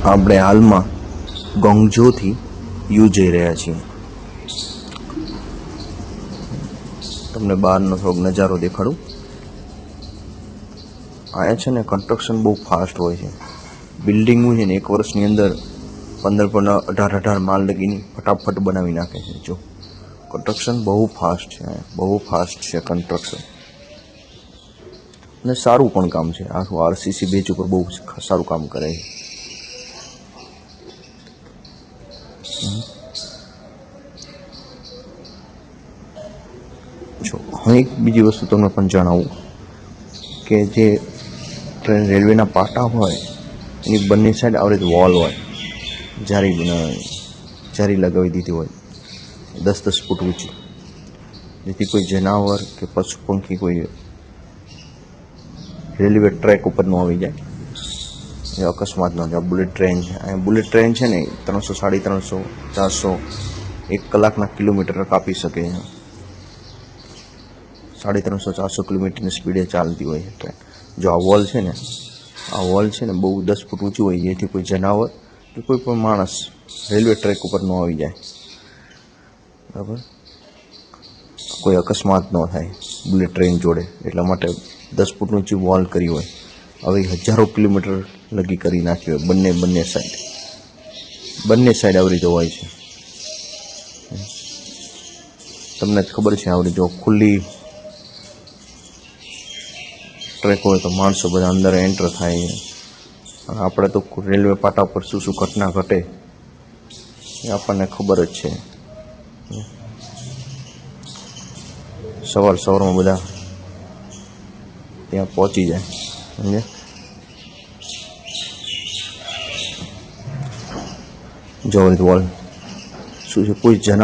આપણે હાલમાં ગોંગજોથી યુ જઈ રહ્યા છીએ. તમને બહારનો થોડોક નજારો દેખાડું. અહીંયા છે ને કન્સ્ટ્રક્શન બહુ ફાસ્ટ હોય છે. બિલ્ડિંગો છે ને 1 વર્ષની અંદર 15-18 માળ લગીની ફટાફટ બનાવી નાખે છે. જો કન્સ્ટ્રક્શન બહુ ફાસ્ટ છે, બહુ ફાસ્ટ છે કન્સ્ટ્રક્શન, અને સારું પણ કામ છે. આખું આરસીસી બેચ ઉપર બહુ સારું કામ કરે છે. જો હું એક બીજી વસ્તુ તમને પણ જણાવું કે જે ટ્રેન રેલવેના પાટા હોય એની બંને સાઈડ આવી રીતે વોલ હોય, જારી લગાવી દીધી હોય 10-10 ફૂટ ઊંચી, જેથી કોઈ જનાવર કે પશુ પંખી કોઈ રેલવે ટ્રેક ઉપર ન આવી જાય, એ અકસ્માત ન થાય. બુલેટ ટ્રેન છે, અહીંયા બુલેટ ટ્રેન છે ને 300, 350, 400 1 કલાકના કિલોમીટર કાપી શકે છે. 350-400 કિલોમીટરની સ્પીડે ચાલતી હોય છે ટ્રેન. જો આ વોલ છે ને બહુ 10 ફૂટ ઊંચું હોય, જેથી કોઈ જનાવર કે કોઈ પણ માણસ રેલવે ટ્રેક ઉપર ન આવી જાય, બરાબર, કોઈ અકસ્માત ન થાય બુલેટ ટ્રેન જોડે. એટલા માટે 10 ફૂટ ઊંચી વોલ કરી હોય. હવે હજારો કિલોમીટર લગી કરી નાખી હોય. બંને સાઈડ આવી રીતે હોય છે. તમને ખબર છે આવડી જો ખુલ્લી ટ્રેક હોય તો માણસો બધા અંદર એન્ટર થાય. આપણે તો રેલવે પાટા પર શું ઘટના ઘટે એ આપણને ખબર જ છે. સવારમાં બધા ત્યાં પહોંચી જાય, સમજે. જો વોલ શું છે, કોઈ જનાવર